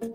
Hi,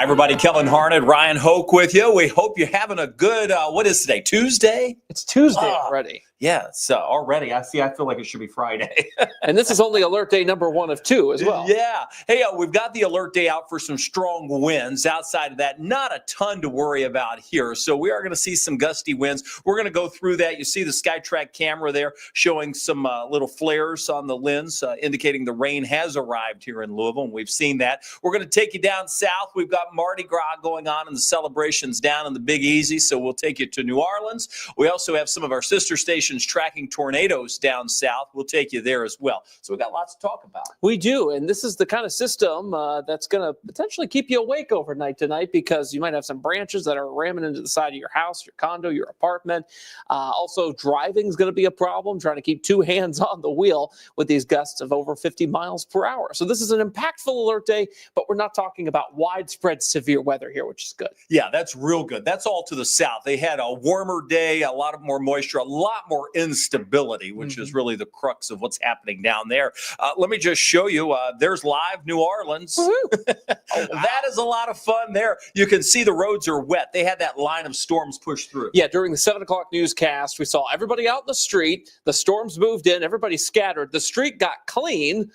everybody. Kellen Harned, Ryan Hoke with you. We hope you're having a good, what is today, Tuesday? It's Tuesday already. Yeah, so already. I feel like it should be Friday. And this is only alert day number 1 of 2 as well. Yeah. Hey, we've got the alert day out for some strong winds. Outside of that, not a ton to worry about here. So we are going to see some gusty winds. We're going to go through that. You see the SkyTrack camera there showing some little flares on the lens, indicating the rain has arrived here in Louisville, and we've seen that. We're going to take you down south. We've got Mardi Gras going on and the celebrations down in the Big Easy, so we'll take you to New Orleans. We also have some of our sister stations tracking tornadoes down south. We'll take you there as well. So we've got lots to talk about. We do, and this is the kind of system that's going to potentially keep you awake overnight tonight, because you might have some branches that are ramming into the side of your house, your condo, your apartment. Also, driving is going to be a problem, trying to keep 2 hands on the wheel with these gusts of over 50 miles per hour. So this is an impactful alert day, but we're not talking about widespread severe weather here, which is good. Yeah, that's real good. That's all to the south. They had a warmer day, a lot of more moisture, a lot more instability, which is really the crux of what's happening down there. Let me just show you. There's live New Orleans. That is a lot of fun there. You can see the roads are wet. They had that line of storms push through. Yeah, during the 7 o'clock newscast, we saw everybody out in the street. The storms moved in. Everybody scattered. The street got clean.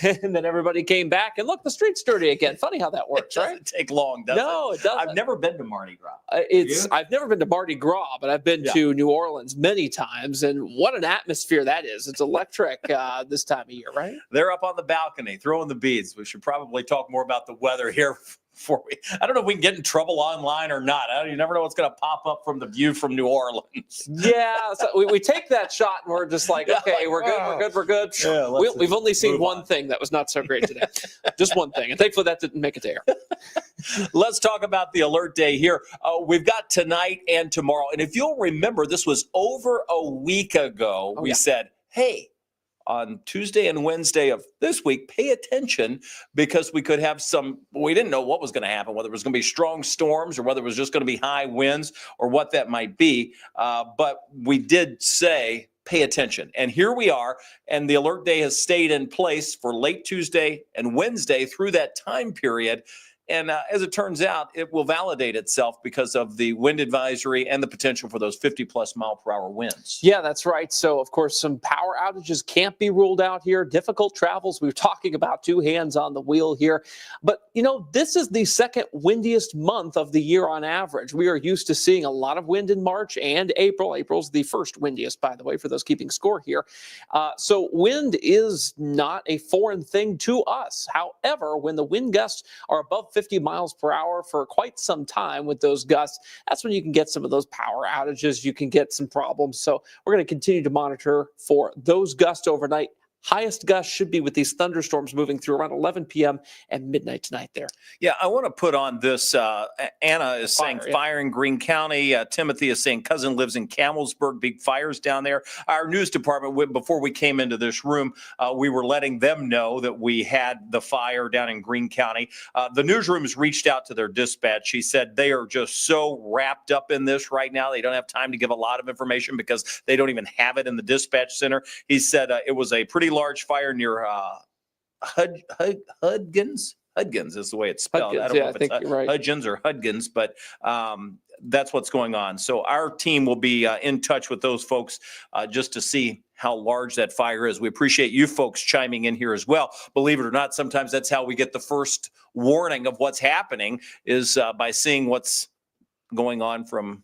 And then everybody came back, and look, the street's dirty again. Funny how that works, right? It doesn't take long, does it? No, it doesn't. I've never been to Mardi Gras. I've never been to Mardi Gras, but I've been to New Orleans many times, and what an atmosphere that is. It's electric this time of year, right? They're up on the balcony throwing the beads. We should probably talk more about the weather here. I don't know if we can get in trouble online or not. You never know what's going to pop up from the view from New Orleans. Yeah, so we take that shot and we're just like, okay, we're good. Yeah, we've only seen one thing that was not so great today. Just one thing. And thankfully that didn't make it to air. Let's talk about the alert day here. We've got tonight and tomorrow. And if you'll remember, this was over a week ago. We said, hey, on Tuesday and Wednesday of this week, pay attention, because we could have we didn't know what was going to happen, whether it was going to be strong storms or whether it was just going to be high winds or what that might be. But we did say, pay attention. And here we are. And the alert day has stayed in place for late Tuesday and Wednesday through that time period. And as it turns out, it will validate itself because of the wind advisory and the potential for those 50-plus mile-per-hour winds. Yeah, that's right. So, of course, some power outages can't be ruled out here. Difficult travels. We were talking about two hands on the wheel here. But, this is the second windiest month of the year on average. We are used to seeing a lot of wind in March and April. April's the first windiest, by the way, for those keeping score here. So wind is not a foreign thing to us. However, when the wind gusts are above 50 miles per hour for quite some time with those gusts, that's when you can get some of those power outages. You can get some problems. So we're going to continue to monitor for those gusts overnight. Highest gust should be with these thunderstorms moving through around 11 p.m. and midnight tonight there. Yeah, I want to put on this. Anna is saying fire in Greene County. Timothy is saying cousin lives in Camelsburg. Big fires down there. Our news department, before we came into this room, we were letting them know that we had the fire down in Greene County. The newsroom's reached out to their dispatch. She said they are just so wrapped up in this right now. They don't have time to give a lot of information because they don't even have it in the dispatch center. He said it was a pretty large fire near Hudgens. Hudgens is the way it's spelled. Hudgens, I don't know if it's right. Hudgens or Hudgens, but that's what's going on. So our team will be in touch with those folks just to see how large that fire is. We appreciate you folks chiming in here as well. Believe it or not, sometimes that's how we get the first warning of what's happening is by seeing what's going on from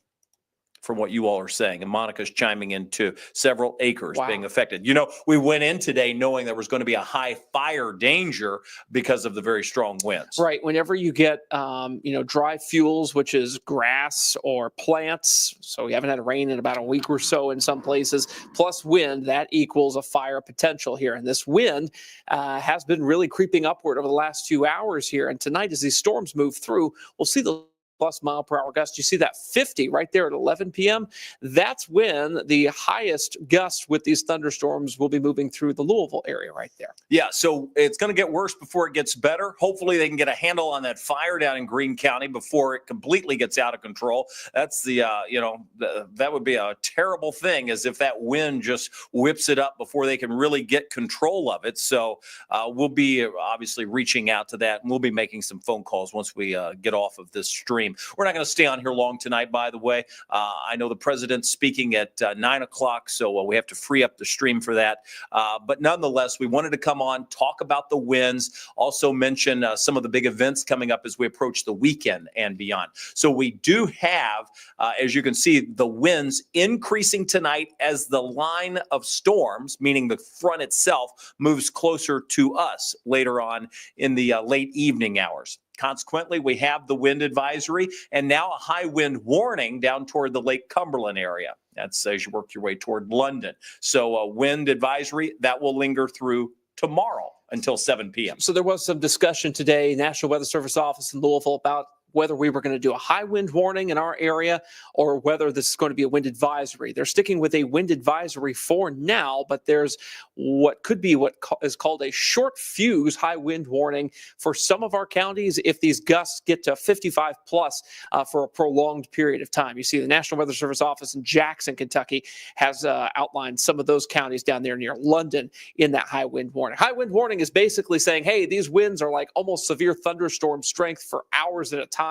what you all are saying. And Monica's chiming in too. Several acres being affected. We went in today knowing there was going to be a high fire danger because of the very strong winds. Right. Whenever you get, dry fuels, which is grass or plants, so we haven't had rain in about a week or so in some places, plus wind, that equals a fire potential here. And this wind has been really creeping upward over the last few hours here. And tonight, as these storms move through, we'll see the plus mile per hour gust. You see that 50 right there at 11 p.m. That's when the highest gust with these thunderstorms will be moving through the Louisville area right there. Yeah, so it's going to get worse before it gets better. Hopefully they can get a handle on that fire down in Greene County before it completely gets out of control. That's that would be a terrible thing, as if that wind just whips it up before they can really get control of it. So we'll be obviously reaching out to that, and we'll be making some phone calls once we get off of this stream. We're not going to stay on here long tonight, by the way. I know the president's speaking at 9 o'clock, so we have to free up the stream for that. But nonetheless, we wanted to come on, talk about the winds, also mention some of the big events coming up as we approach the weekend and beyond. So we do have, as you can see, the winds increasing tonight as the line of storms, meaning the front itself, moves closer to us later on in the late evening hours. Consequently, we have the wind advisory and now a high wind warning down toward the Lake Cumberland area. That's as you work your way toward London. So a wind advisory that will linger through tomorrow until 7 p.m. So there was some discussion today, National Weather Service office in Louisville, about whether we were going to do a high wind warning in our area or whether this is going to be a wind advisory. They're sticking with a wind advisory for now, but there's what could be what is called a short fuse high wind warning for some of our counties if these gusts get to 55 plus for a prolonged period of time. You see the National Weather Service office in Jackson, Kentucky has outlined some of those counties down there near London in that high wind warning. High wind warning is basically saying, hey, these winds are like almost severe thunderstorm strength for hours at a time.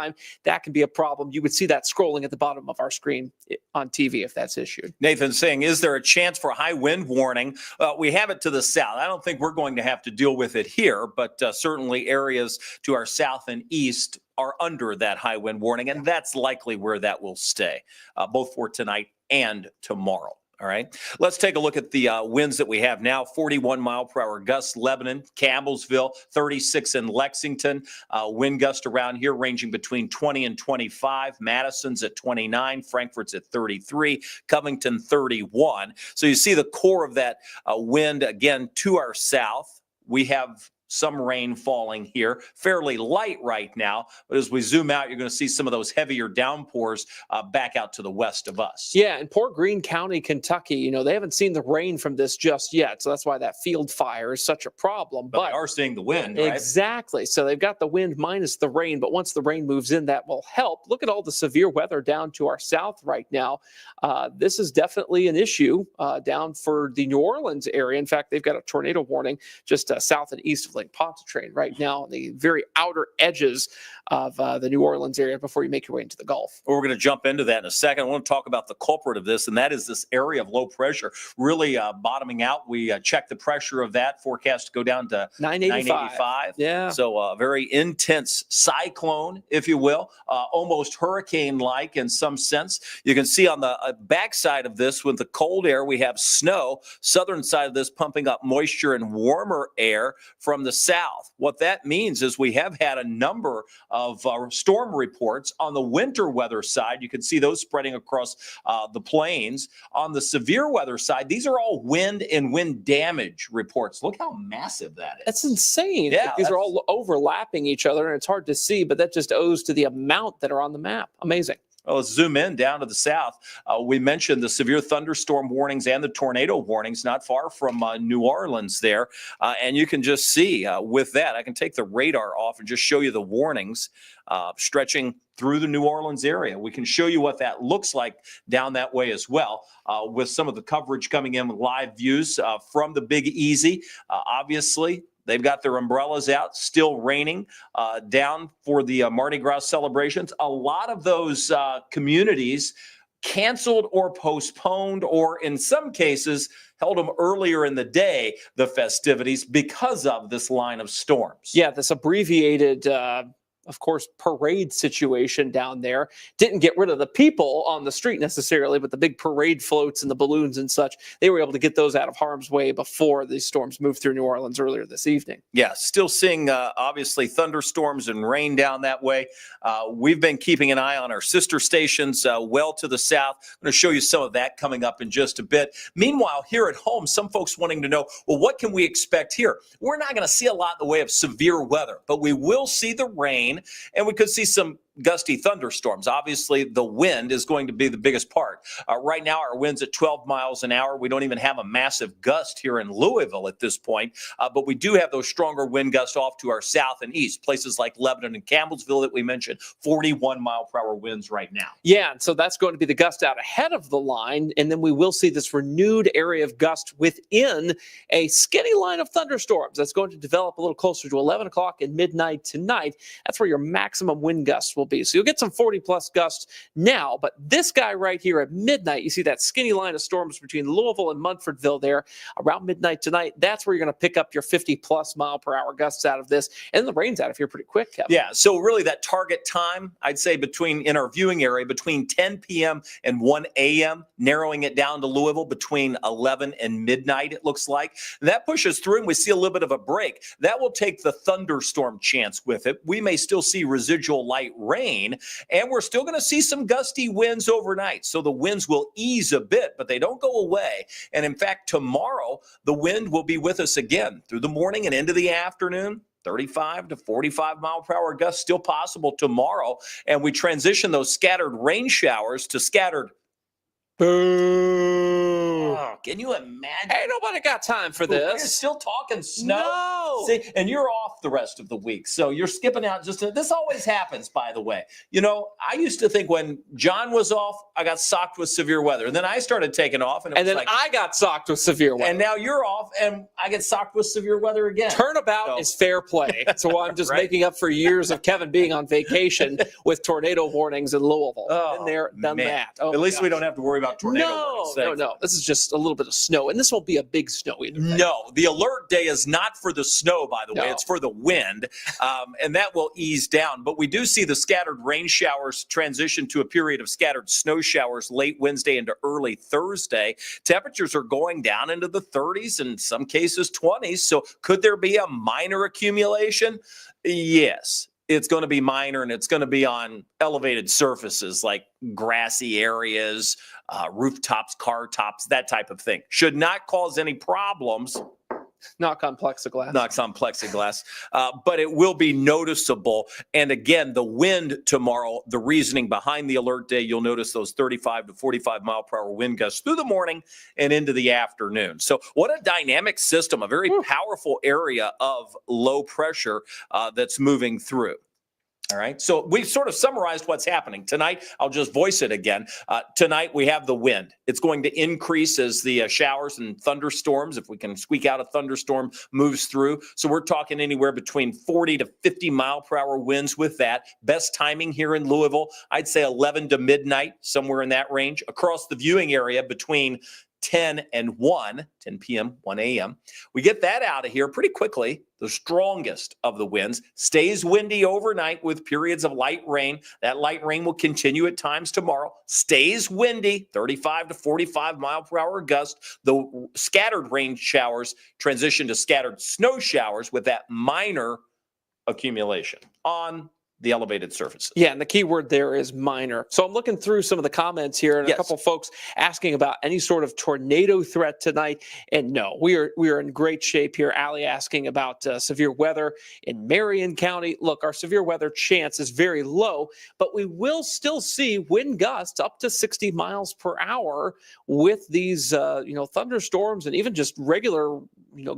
That can be a problem. You would see that scrolling at the bottom of our screen on TV if that's issued. Nathan's saying, is there a chance for a high wind warning? We have it to the south. I don't think we're going to have to deal with it here, but certainly areas to our south and east are under that high wind warning, and that's likely where that will stay, both for tonight and tomorrow. All right, let's take a look at the winds that we have now. 41 mile per hour gusts, Lebanon, Campbellsville, 36 in Lexington. Wind gust around here ranging between 20 and 25. Madison's at 29, Frankfort's at 33, Covington 31. So you see the core of that wind again to our south. We have some rain falling here, fairly light right now. But as we zoom out, you're going to see some of those heavier downpours back out to the west of us. Yeah, and poor Greene County, Kentucky, they haven't seen the rain from this just yet. So that's why that field fire is such a problem. But they are seeing the wind, right? Exactly. So they've got the wind minus the rain. But once the rain moves in, that will help. Look at all the severe weather down to our south right now. This is definitely an issue down for the New Orleans area. In fact, they've got a tornado warning just south and east of Lake building Pontchartrain right now on the very outer edges of the New Orleans area before you make your way into the Gulf. We're going to jump into that in a second. I want to talk about the culprit of this, and that is this area of low pressure really bottoming out. We checked the pressure of that forecast to go down to 985. Yeah. So a very intense cyclone, if you will, almost hurricane-like in some sense. You can see on the backside of this with the cold air, we have snow. Southern side of this pumping up moisture and warmer air from the south. What that means is we have had a number of storm reports on the winter weather side. You can see those spreading across the plains. On the severe weather side, these are all wind and wind damage reports. Look how massive that is. That's insane. Yeah, These are all overlapping each other, and it's hard to see, but that just owes to the amount that are on the map. Amazing. Well, let's zoom in down to the south. We mentioned the severe thunderstorm warnings and the tornado warnings not far from New Orleans there. And you can just see with that, I can take the radar off and just show you the warnings stretching through the New Orleans area. We can show you what that looks like down that way as well, with some of the coverage coming in with live views from the Big Easy. Obviously, they've got their umbrellas out, still raining down for the Mardi Gras celebrations. A lot of those communities canceled or postponed, or in some cases, held them earlier in the day, the festivities, because of this line of storms. Yeah, this abbreviated of course, parade situation down there. Didn't get rid of the people on the street necessarily, but the big parade floats and the balloons and such, they were able to get those out of harm's way before these storms moved through New Orleans earlier this evening. Yeah, still seeing obviously thunderstorms and rain down that way. We've been keeping an eye on our sister stations well to the south. I'm going to show you some of that coming up in just a bit. Meanwhile, here at home, some folks wanting to know, well, what can we expect here? We're not going to see a lot in the way of severe weather, but we will see the rain, and we could see some gusty thunderstorms. Obviously, the wind is going to be the biggest part. Right now, our wind's at 12 miles an hour. We don't even have a massive gust here in Louisville at this point, but we do have those stronger wind gusts off to our south and east. Places like Lebanon and Campbellsville that we mentioned, 41-mile-per-hour winds right now. Yeah, and so that's going to be the gust out ahead of the line, and then we will see this renewed area of gust within a skinny line of thunderstorms that's going to develop a little closer to 11 o'clock and midnight tonight. That's where your maximum wind gusts will be. So you'll get some 40-plus gusts now, but this guy right here at midnight, you see that skinny line of storms between Louisville and Munfordville there around midnight tonight. That's where you're going to pick up your 50-plus mile-per-hour gusts out of this, and the rain's out of here pretty quick, Kevin. Yeah, so really that target time, I'd say in our viewing area, between 10 p.m. and 1 a.m., narrowing it down to Louisville between 11 and midnight, it looks like. That pushes through, and we see a little bit of a break. That will take the thunderstorm chance with it. We may still see residual light rain, and we're still going to see some gusty winds overnight. So the winds will ease a bit, but they don't go away. And in fact, tomorrow, the wind will be with us again through the morning and into the afternoon. 35 to 45 mile per hour gusts still possible tomorrow. And we transition those scattered rain showers to scattered. Boo. Oh, can you imagine? Ain't nobody got time for We're this. still talking snow. No. See, and you're off the rest of the week. So you're skipping out this always happens, by the way. You know, I used to think when John was off, I got socked with severe weather. And then I started taking off. And then I got socked with severe weather. And now you're off and I get socked with severe weather again. Turnabout is fair play. So I'm just Right. making up for years of Kevin being on vacation with tornado warnings in Louisville. Been there, done man. that. Oh, At least we don't have to worry about tornado warnings. No. This is just a little bit of snow, and this won't be a big snow either. No, the alert day is not for the snow, by the way. No. It's for the wind, and that will ease down. But we do see the scattered rain showers transition to a period of scattered snow showers late Wednesday into early Thursday. Temperatures are going down into the 30s, in some cases 20s. So could there be a minor accumulation? Yes. It's going to be minor, and it's going to be on elevated surfaces like grassy areas, rooftops, car tops, that type of thing. Should not cause any problems. Knock on plexiglass. Knocks on plexiglass, but it will be noticeable. And again, the wind tomorrow, the reasoning behind the alert day, you'll notice those 35 to 45 mile per hour wind gusts through the morning and into the afternoon. So what a dynamic system, a very powerful area of low pressure that's moving through. All right. So we've sort of summarized what's happening tonight. I'll just voice it again. Tonight we have the wind. It's going to increase as the showers and thunderstorms, if we can squeak out a thunderstorm, moves through. So we're talking anywhere between 40 to 50 mile per hour winds with that. Best timing here in Louisville, I'd say 11 to midnight, somewhere in that range. Across the viewing area between 10 and 10 p.m., 1 a.m. We get that out of here pretty quickly. The strongest of the winds stays windy overnight with periods of light rain. That light rain will continue at times tomorrow. Stays windy, 35 to 45 mile per hour gust. The scattered rain showers transition to scattered snow showers with that minor accumulation on the elevated surfaces. Yeah, and the key word there is minor. So I'm looking through some of the comments here, and a couple folks asking about any sort of tornado threat tonight. And no, we are in great shape here. Allie asking about severe weather in Marion County. Look, our severe weather chance is very low, but we will still see wind gusts up to 60 miles per hour with these thunderstorms and even just regular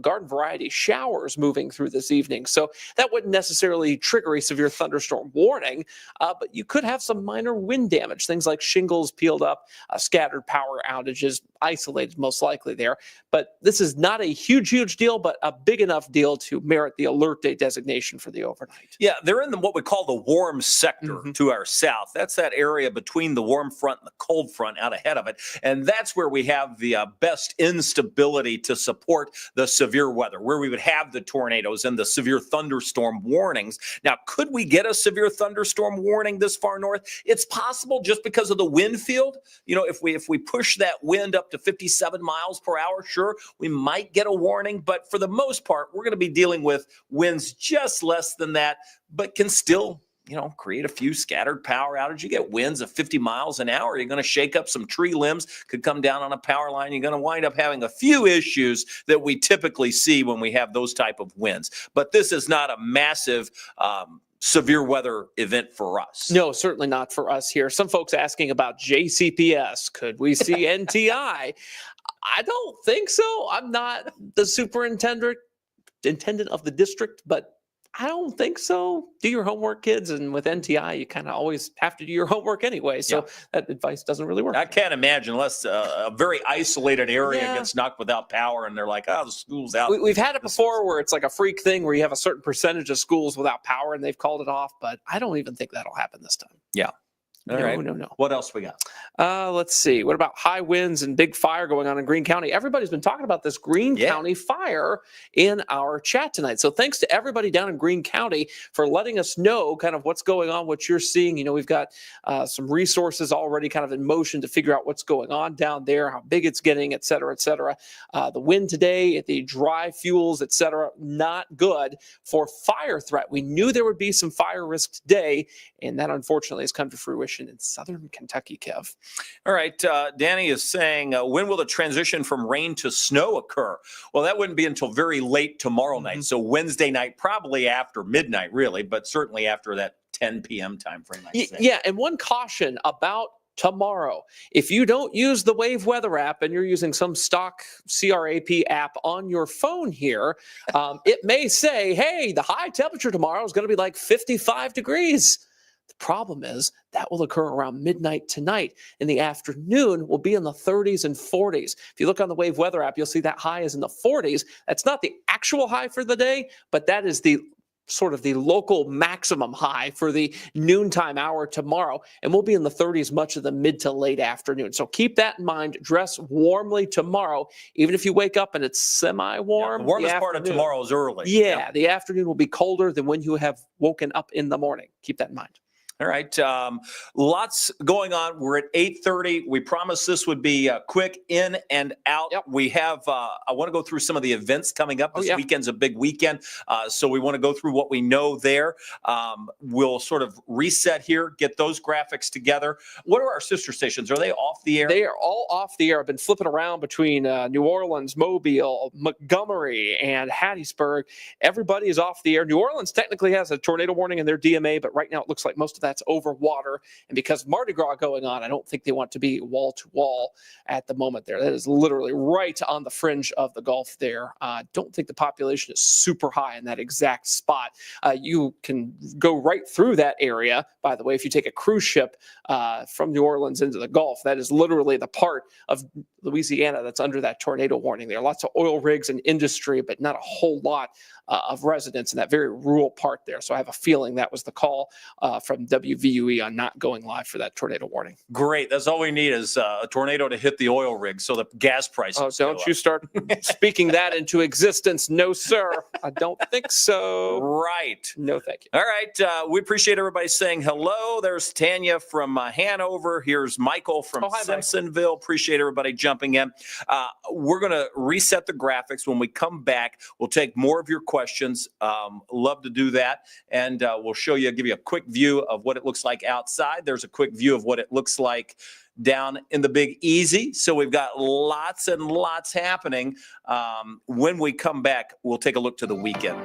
garden variety showers moving through this evening. So that wouldn't necessarily trigger a severe thunderstorm warning, but you could have some minor wind damage, things like shingles peeled up, scattered power outages, isolated most likely there. But this is not a huge deal, but a big enough deal to merit the alert day designation for the overnight. Yeah, they're in what we call the warm sector to our south. That's that area between the warm front and the cold front out ahead of it. And that's where we have the best instability to support the severe weather, where we would have the tornadoes and the severe thunderstorm warnings. Now, could we get a severe thunderstorm warning this far north? It's possible just because of the wind field. If we push that wind up to 57 miles per hour, sure, we might get a warning. But for the most part, we're going to be dealing with winds just less than that, but can still create a few scattered power outages. You get winds of 50 miles an hour. You're going to shake up some tree limbs, could come down on a power line. You're going to wind up having a few issues that we typically see when we have those type of winds. But this is not a massive severe weather event for us. No, certainly not for us here. Some folks asking about JCPS. Could we see NTI? I don't think so. I'm not the superintendent of the district, but I don't think so. Do your homework, kids. And with NTI, you kind of always have to do your homework anyway. So that advice doesn't really work. I can't imagine unless a very isolated area gets knocked without power and they're like, the school's out. We've had it before where it's like a freak thing where you have a certain percentage of schools without power and they've called it off. But I don't even think that'll happen this time. Yeah. All right. No. What else we got? Let's see. What about high winds and big fire going on in Greene County? Everybody's been talking about this Greene County fire in our chat tonight. So thanks to everybody down in Greene County for letting us know kind of what's going on, what you're seeing. We've got some resources already kind of in motion to figure out what's going on down there, how big it's getting, et cetera, et cetera. The wind today, the dry fuels, et cetera, not good for fire threat. We knew there would be some fire risk today, and that unfortunately has come to fruition in southern Kentucky, Kev. All right. Danny is saying, when will the transition from rain to snow occur? Well, that wouldn't be until very late tomorrow night. So Wednesday night, probably after midnight, really, but certainly after that 10 p.m. time frame. Yeah. And one caution about tomorrow. If you don't use the Wave Weather app and you're using some stock CRAP app on your phone here, it may say, hey, the high temperature tomorrow is going to be like 55 degrees. The problem is that will occur around midnight tonight. In the afternoon, we'll be in the 30s and 40s. If you look on the Wave Weather app, you'll see that high is in the 40s. That's not the actual high for the day, but that is the sort of the local maximum high for the noontime hour tomorrow. And we'll be in the 30s much of the mid to late afternoon. So keep that in mind. Dress warmly tomorrow, even if you wake up and it's semi-warm. The warmest part of tomorrow is early. The afternoon will be colder than when you have woken up in the morning. Keep that in mind. All right. Lots going on. We're at 8:30. We promised this would be quick in and out. We have, I want to go through some of the events coming up. This weekend's a big weekend. So we want to go through what we know there. We'll sort of reset here, get those graphics together. What are our sister stations? Are they off the air? They are all off the air. I've been flipping around between New Orleans, Mobile, Montgomery, and Hattiesburg. Everybody is off the air. New Orleans technically has a tornado warning in their DMA, but right now it looks like most of that's over water. And because Mardi Gras going on, I don't think they want to be wall to wall at the moment there. That is literally right on the fringe of the Gulf there. Don't think the population is super high in that exact spot. You can go right through that area, by the way, if you take a cruise ship from New Orleans into the Gulf. That is literally the part of Louisiana that's under that tornado warning there. Lots of oil rigs and industry, but not a whole lot of residents in that very rural part there. So I have a feeling that was the call from WVUE on not going live for that tornado warning. Great. That's all we need is a tornado to hit the oil rig so the gas prices Oh, don't you start speaking that into existence. No, sir. I don't think so. Right. No, thank you. All right. We appreciate everybody saying hello. There's Tanya from Hanover. Here's Michael from Simpsonville. Michael. Appreciate everybody jumping in. We're going to reset the graphics. When we come back, we'll take more of your questions. Love to do that. And we'll give you a quick view of what it looks like outside. There's a quick view of what it looks like down in the Big Easy. So we've got lots and lots happening. When we come back, we'll take a look to the weekend.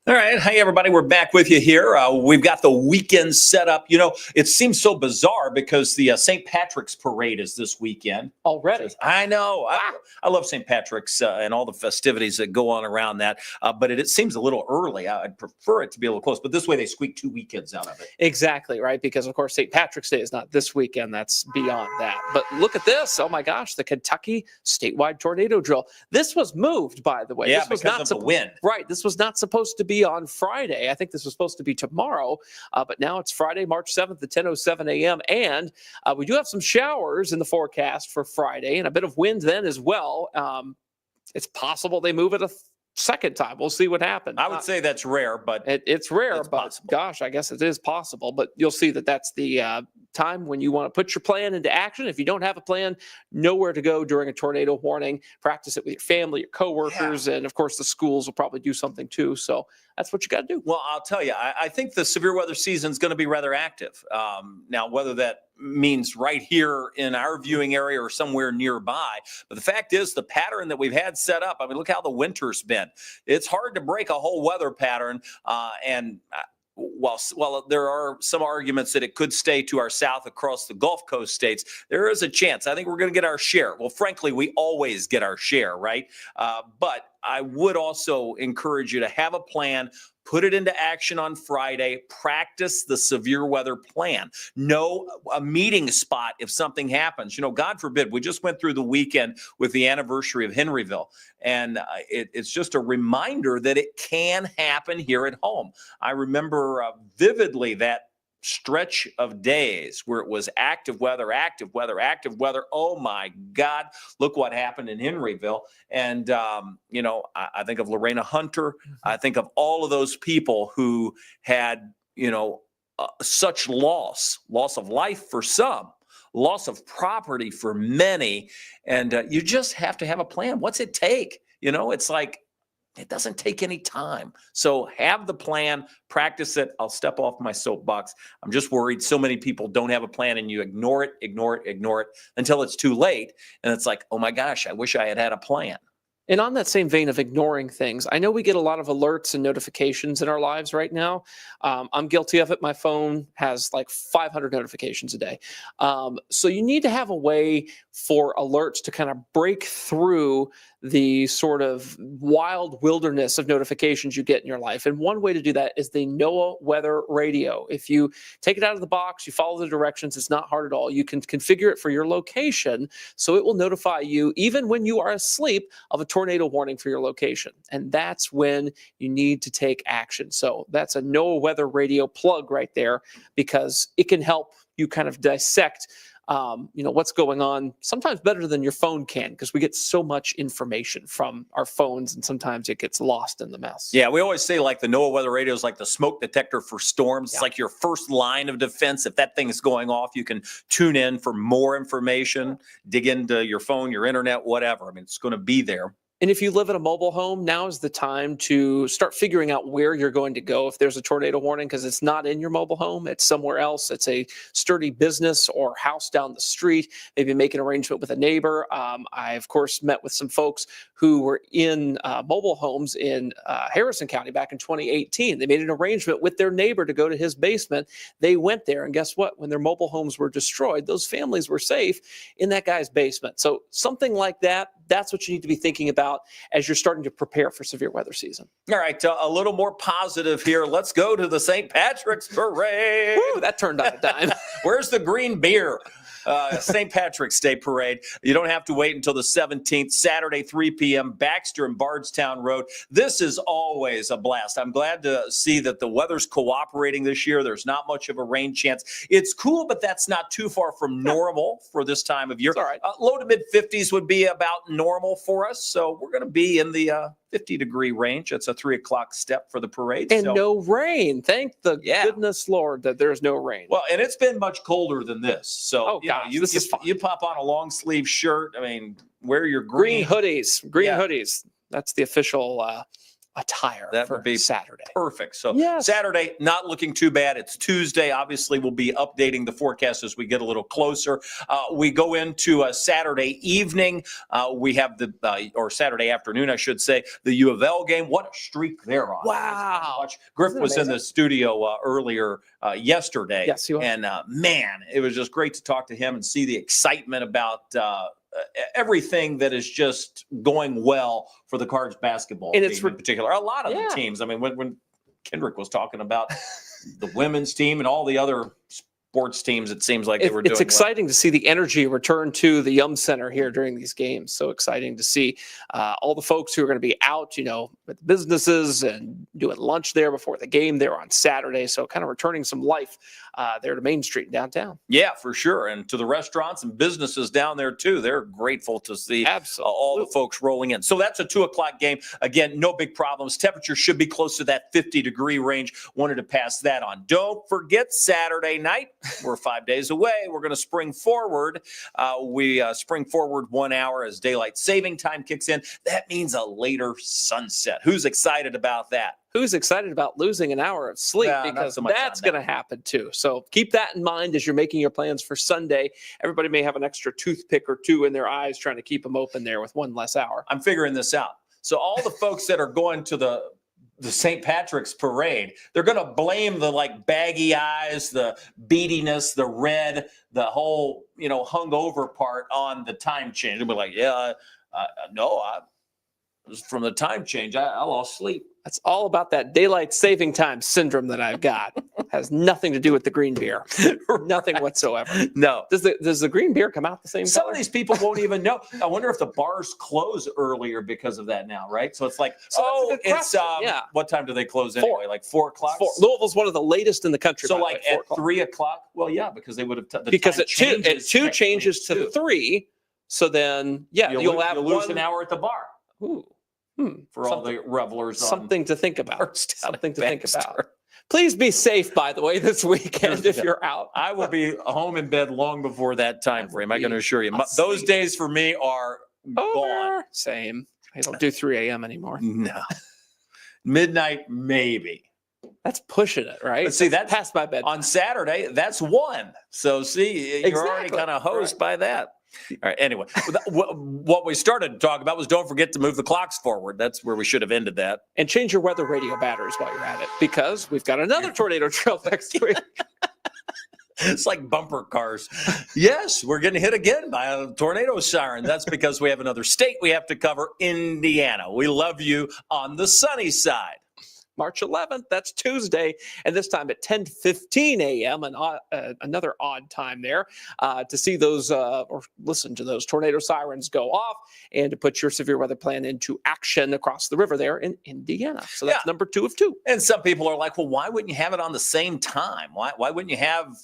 All right. Hey, everybody. We're back with you here. We've got the weekend set up. You know, it seems so bizarre because the St. Patrick's Parade is this weekend. Already. I know. I love St. Patrick's and all the festivities that go on around that. But it seems a little early. I'd prefer it to be a little close. But this way they squeak 2 weekends out of it. Exactly, right? Because, of course, St. Patrick's Day is not this weekend. That's beyond that. But look at this. Oh, my gosh. The Kentucky statewide tornado drill. This was moved, by the way. Yeah, this was because of the wind. Right. This was not supposed to be on Friday. I think this was supposed to be tomorrow, but now it's Friday, March 7th at 10:07 a.m. And we do have some showers in the forecast for Friday and a bit of wind then as well. It's possible they move it a second time. We'll see what happens. I would say that's rare, but it's rare, but possible. Gosh, I guess it is possible. But you'll see that that's the time when you want to put your plan into action. If you don't have a plan, nowhere to go during a tornado warning. Practice it with your family, your coworkers, and of course the schools will probably do something too. So that's what you got to do. Well, I'll tell you, I think the severe weather season is going to be rather active. Now, whether that means right here in our viewing area or somewhere nearby. But the fact is, the pattern that we've had set up, I mean, look how the winter's been. It's hard to break a whole weather pattern. While there are some arguments that it could stay to our south across the Gulf Coast states, there is a chance. I think we're going to get our share. Well, frankly, we always get our share, right? But I would also encourage you to have a plan, put it into action on Friday, practice the severe weather plan. Know a meeting spot if something happens. You know, God forbid, we just went through the weekend with the anniversary of Henryville, and it's just a reminder that it can happen here at home. I remember vividly that stretch of days where it was active weather, active weather, active weather. Oh my God, look what happened in Henryville. And, you know, I think of Lorena Hunter. I think of all of those people who had, you know, such loss of life for some, loss of property for many. And you just have to have a plan. What's it take? You know, it's like, it doesn't take any time. So have the plan, practice it. I'll step off my soapbox. I'm just worried so many people don't have a plan and you ignore it until it's too late. And it's like, oh my gosh, I wish I had had a plan. And on that same vein of ignoring things, I know we get a lot of alerts and notifications in our lives right now. I'm guilty of it. My phone has like 500 notifications a day. So you need to have a way for alerts to kind of break through the sort of wild wilderness of notifications you get in your life. And one way to do that is the NOAA weather radio. If you take it out of the box, you follow the directions, it's not hard at all. You can configure it for your location so it will notify you even when you are asleep of a tornado warning for your location. And that's when you need to take action. So that's a NOAA weather radio plug right there, because it can help you kind of dissect what's going on, sometimes better than your phone can, because we get so much information from our phones and sometimes it gets lost in the mess. Yeah, we always say like the NOAA weather radio is like the smoke detector for storms. It's like your first line of defense. If that thing is going off, you can tune in for more information, dig into your phone, your internet, whatever. I mean, it's going to be there. And if you live in a mobile home, now is the time to start figuring out where you're going to go if there's a tornado warning, because it's not in your mobile home. It's somewhere else. It's a sturdy business or house down the street. Maybe make an arrangement with a neighbor. I, of course, met with some folks who were in mobile homes in Harrison County back in 2018. They made an arrangement with their neighbor to go to his basement. They went there, and guess what? When their mobile homes were destroyed, those families were safe in that guy's basement. So something like that, that's what you need to be thinking about as you're starting to prepare for severe weather season. All right, a little more positive here. Let's go to the St. Patrick's Parade. Woo, that turned on a dime. Where's the green beer? St. Patrick's Day Parade. You don't have to wait until the 17th, Saturday, 3 p.m., Baxter and Bardstown Road. This is always a blast. I'm glad to see that the weather's cooperating this year. There's not much of a rain chance. It's cool, but that's not too far from normal for this time of year. It's all right. Low to mid 50s would be about normal for us. So we're going to be in the 50-degree range. It's a 3 o'clock step for the parade. And no rain. Thank the goodness Lord that there's no rain. Well, and it's been much colder than this. So this is fine. You pop on a long sleeve shirt. I mean, wear your green hoodies. Green hoodies. That's the official attire that would be Saturday. Perfect. So Saturday, not looking too bad. It's Tuesday. Obviously, we'll be updating the forecast as we get a little closer. We go into a Saturday evening. We have or Saturday afternoon, I should say, the U of L game. What a streak they're on. Wow. Griff was in the studio earlier yesterday. Yes, he was. And man, it was just great to talk to him and see the excitement about everything that is just going well for the Cards basketball team in particular. A lot of the teams. I mean, when Kendrick was talking about the women's team and all the other sports teams, it seems like they were doing It's exciting to see the energy return to the Yum Center here during these games. So exciting to see all the folks who are going to be out, with businesses and doing lunch there before the game there on Saturday. So kind of returning some life there to Main Street downtown. Yeah, for sure. And to the restaurants and businesses down there, too. They're grateful to see all the folks rolling in. So that's a 2 o'clock game. Again, no big problems. Temperature should be close to that 50-degree range. Wanted to pass that on. Don't forget Saturday night. We're 5 days away. We're going to spring forward. We spring forward 1 hour as daylight saving time kicks in. That means a later sunset. Who's excited about that? Who's excited about losing an hour of sleep? Because that's going to happen too. So keep that in mind as you're making your plans for Sunday. Everybody may have an extra toothpick or two in their eyes trying to keep them open there with one less hour. I'm figuring this out. So all the folks that are going to the St. Patrick's Parade, they're going to blame the baggy eyes, the beadiness, the red, the whole, hungover part on the time change. They'll be like, from the time change, I lost sleep. That's all about that daylight saving time syndrome that I've got. Has nothing to do with the green beer. Nothing whatsoever. No. Does the green beer come out the same Some color? of these people won't even know. I wonder if the bars close earlier because of that now, right? So it's like, what time do they close anyway? Like 4 o'clock? Louisville's one of the latest in the country. So at 3 o'clock? Well, yeah, because they would have. Because at 2 changes to 3. So then, you'll lose an hour at the bar. Ooh. For all the revelers. Something to think about. Something to think about. Please be safe, by the way, this weekend if you're out. I will be home in bed long before that time frame. I can assure you. Those days for me are gone. Same. I don't do 3 a.m. anymore. No. Midnight, maybe. That's pushing it, right? But see, that's past my bed. On Saturday, that's 1. So see, you're already kind of hosed by that. All right. Anyway, what we started to talk about was don't forget to move the clocks forward. That's where we should have ended that. And change your weather radio batteries while you're at it, because we've got another tornado drill next week. It's like bumper cars. Yes, we're getting hit again by a tornado siren. That's because we have another state we have to cover, Indiana. We love you on the sunny side. March 11th, that's Tuesday, and this time at 10:15 a.m., another odd time there, to see those or listen to those tornado sirens go off and to put your severe weather plan into action across the river there in Indiana. So that's number 2 of 2. And some people are like, well, why wouldn't you have it on the same time? Why wouldn't you have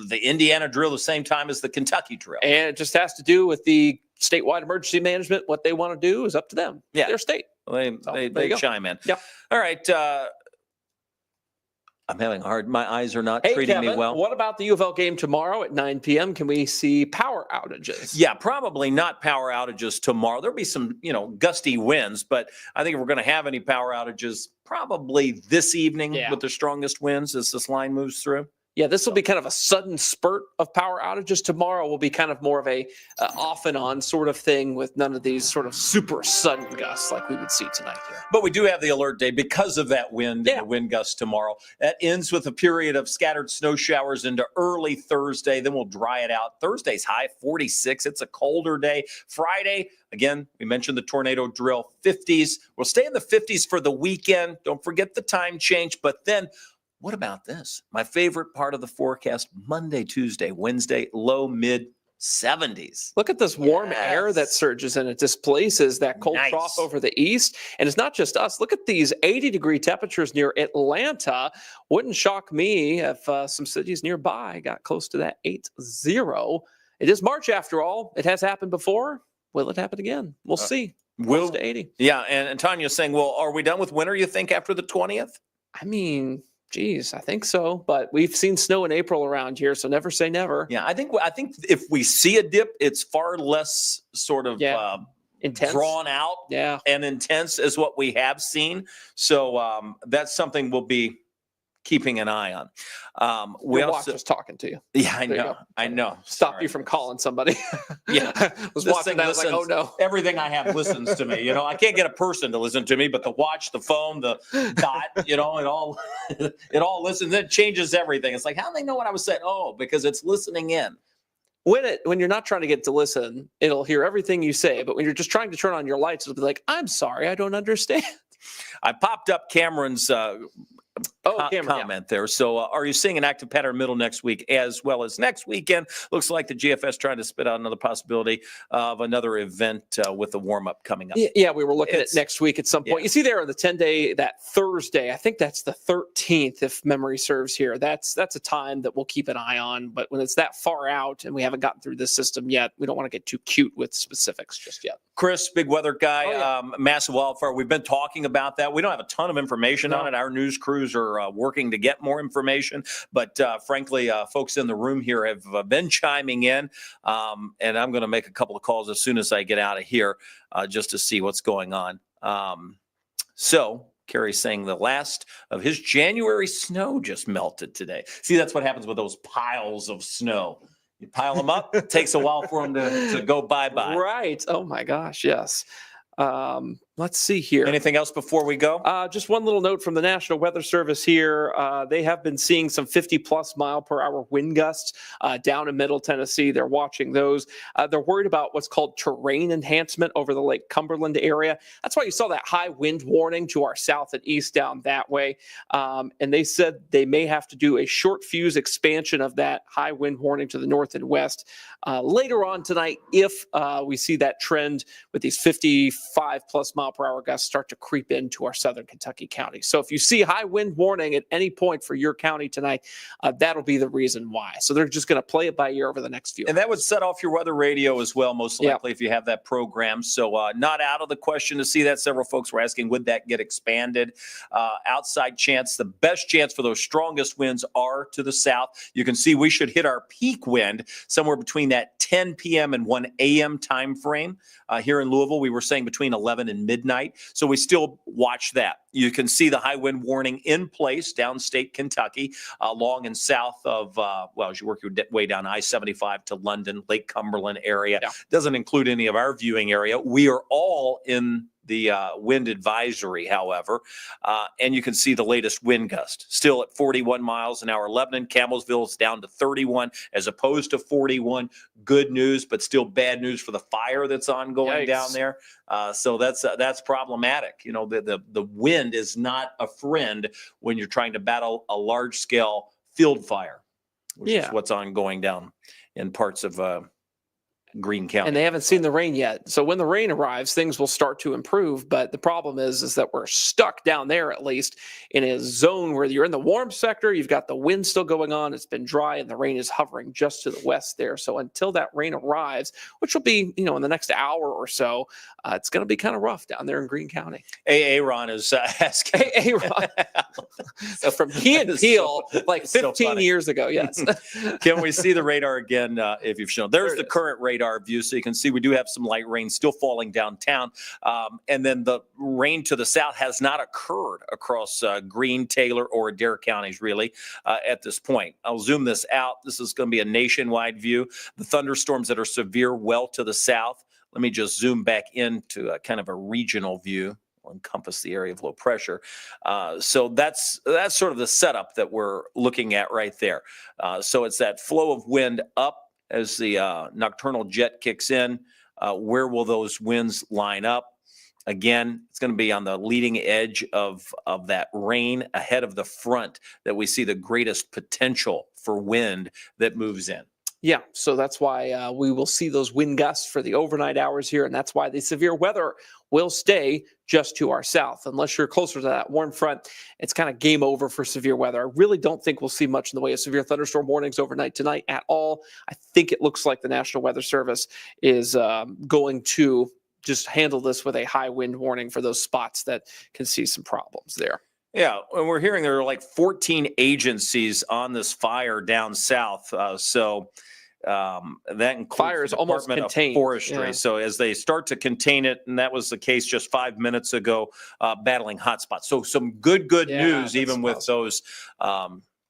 the Indiana drill the same time as the Kentucky drill? And it just has to do with the statewide emergency management. What they want to do is up to them. Yeah. Their state. They chime in. Yep. All right. I'm having a hard. My eyes are not treating Kevin, me well. What about the U of L game tomorrow at 9 p.m.? Can we see power outages? Yeah, probably not power outages tomorrow. There'll be some, gusty winds, but I think if we're going to have any power outages, probably this evening with the strongest winds as this line moves through. Yeah, this will be kind of a sudden spurt of power outages. Tomorrow will be kind of more of a off and on sort of thing with none of these sort of super sudden gusts like we would see tonight here. But we do have the alert day because of that wind and the wind gusts tomorrow. That ends with a period of scattered snow showers into early Thursday. Then we'll dry it out. Thursday's high 46. It's a colder day. Friday, again, we mentioned the tornado drill, 50s. We'll stay in the 50s for the weekend. Don't forget the time change. But then what about this? My favorite part of the forecast, Monday, Tuesday, Wednesday, low, mid 70s. Look at this warm air that surges in. It displaces that cold trough over the east. And it's not just us. Look at these 80-degree temperatures near Atlanta. Wouldn't shock me if some cities nearby got close to that 80. It is March after all. It has happened before. Will it happen again? We'll see. Close to 80. Yeah, and Tanya's saying, well, are we done with winter, you think, after the 20th? I mean, geez, I think so. But we've seen snow in April around here, so never say never. Yeah, I think if we see a dip, it's far less sort of intense, drawn out and intense as what we have seen. So that's something we'll be keeping an eye on. Your watch was talking to you. Yeah, I know. Stop you from calling somebody. Yeah. Was watching that. I was like, oh no. Everything I have listens to me. I can't get a person to listen to me, but the watch, the phone, the dot, it all listens. It changes everything. It's like, how do they know what I was saying? Oh, because it's listening in. When you're not trying to get to listen, it'll hear everything you say. But when you're just trying to turn on your lights, it'll be like, I'm sorry, I don't understand. I popped up Cameron's comment there. So are you seeing an active pattern middle next week as well as next weekend? Looks like the GFS trying to spit out another possibility of another event with the warm-up coming up. Yeah, we were looking at next week at some point. You see there on the 10-day, that Thursday, I think that's the 13th, if memory serves here. That's a time that we'll keep an eye on. But when it's that far out and we haven't gotten through this system yet, we don't want to get too cute with specifics just yet. Chris, big weather guy, massive wildfire. We've been talking about that. We don't have a ton of information on it. Our news crews are working to get more information. But frankly, folks in the room here have been chiming in. And I'm going to make a couple of calls as soon as I get out of here just to see what's going on. So Kerry's saying the last of his January snow just melted today. See, that's what happens with those piles of snow. You pile them up, it takes a while for them to go bye-bye. Right. Oh, my gosh. Yes. Let's see here. Anything else before we go? Just one little note from the National Weather Service here. They have been seeing some 50-plus mile-per-hour wind gusts down in Middle Tennessee. They're watching those. They're worried about what's called terrain enhancement over the Lake Cumberland area. That's why you saw that high wind warning to our south and east down that way. And they said they may have to do a short fuse expansion of that high wind warning to the north and west later on tonight if we see that trend with these 55-plus mile-per-hour gusts start to creep into our southern Kentucky counties. So if you see high wind warning at any point for your county tonight, that'll be the reason why. So they're just going to play it by ear over the next few And hours. That would set off your weather radio as well, most likely, if you have that program. So not out of the question to see that. Several folks were asking, would that get expanded? Outside chance, the best chance for those strongest winds are to the south. You can see we should hit our peak wind somewhere between that 10 p.m. and 1 a.m. time frame. Here in Louisville, we were saying between 11 and midnight. So we still watch that. You can see the high wind warning in place downstate Kentucky, along and south of, as you work your way down I-75 to London, Lake Cumberland area. Yeah. Doesn't include any of our viewing area. We are all in the wind advisory, however, and you can see the latest wind gust still at 41 miles an hour. Lebanon, Campbellsville is down to 31 as opposed to 41. Good news, but still bad news for the fire that's ongoing down there. So that's problematic. You know, the wind is not a friend when you're trying to battle a large scale field fire, which is what's ongoing down in parts of Greene County. And they haven't seen the rain yet. So when the rain arrives, things will start to improve. But the problem is that we're stuck down there, at least in a zone where you're in the warm sector. You've got the wind still going on. It's been dry and the rain is hovering just to the west there. So until that rain arrives, which will be, in the next hour or so, it's going to be kind of rough down there in Greene County. Aaron is asking. Aaron. So from Key and Peele, like 15 years ago, yes. Can we see the radar again if you've shown? There's the current radar view, so you can see we do have some light rain still falling downtown. And then the rain to the south has not occurred across Greene, Taylor, or Adair counties, really, at this point. I'll zoom this out. This is going to be a nationwide view. The thunderstorms that are severe well to the south. Let me just zoom back into a kind of a regional view. Will encompass the area of low pressure. So that's sort of the setup that we're looking at right there. So it's that flow of wind up as the nocturnal jet kicks in. Where will those winds line up? Again, it's going to be on the leading edge of that rain ahead of the front that we see the greatest potential for wind that moves in. Yeah, so that's why we will see those wind gusts for the overnight hours here, and that's why the severe weather will stay just to our south. Unless you're closer to that warm front, it's kind of game over for severe weather. I really don't think we'll see much in the way of severe thunderstorm warnings overnight tonight at all. I think it looks like the National Weather Service is going to just handle this with a high wind warning for those spots that can see some problems there. Yeah, and we're hearing there are like 14 agencies on this fire down south. That includes fire is the almost Department contained. of Forestry. Yeah. So as they start to contain it, and that was the case just 5 minutes ago, battling hotspots. So some good news, even with those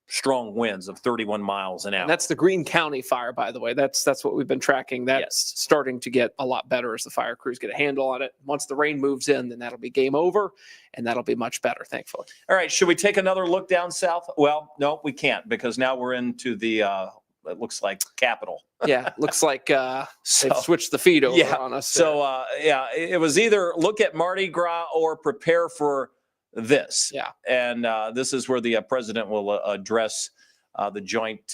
strong winds of 31 miles an hour. And that's the Greene County fire, by the way. That's what we've been tracking. That's starting to get a lot better as the fire crews get a handle on it. Once the rain moves in, then that'll be game over, and that'll be much better, thankfully. All right, should we take another look down south? Well, no, we can't, because now we're into the it looks like Capitol. Yeah, looks like they've switched the feed over on us. So, it was either look at Mardi Gras or prepare for this. Yeah. And this is where the president will address the joint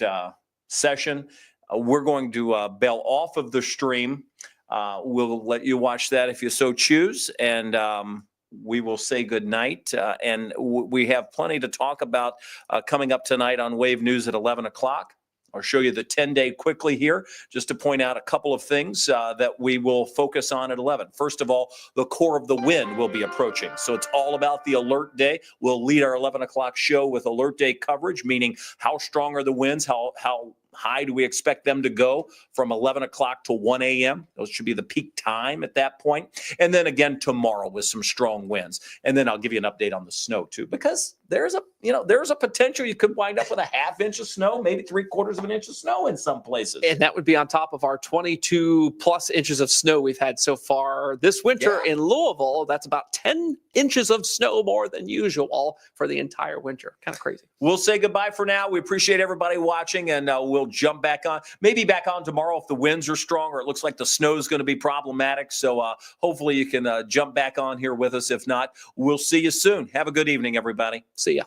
session. We're going to bail off of the stream. We'll let you watch that if you so choose. And we will say good night. And we have plenty to talk about coming up tonight on Wave News at 11 o'clock. I'll show you the 10-day quickly here, just to point out a couple of things that we will focus on at 11. First of all, the core of the wind will be approaching. So it's all about the alert day. We'll lead our 11 o'clock show with alert day coverage, meaning how strong are the winds, how high do we expect them to go from 11 o'clock to 1 a.m. Those should be the peak time at that point. And then again tomorrow with some strong winds. And then I'll give you an update on the snow too, because there's a potential you could wind up with a ½ inch of snow, maybe 3/4 of an inch of snow in some places. And that would be on top of our 22 plus inches of snow we've had so far this winter in Louisville. That's about 10 inches of snow more than usual for the entire winter. Kind of crazy. We'll say goodbye for now. We appreciate everybody watching, and we'll jump back on, maybe back on tomorrow if the winds are strong or it looks like the snow is going to be problematic. So hopefully you can jump back on here with us. If not, we'll see you soon. Have a good evening, everybody. See ya.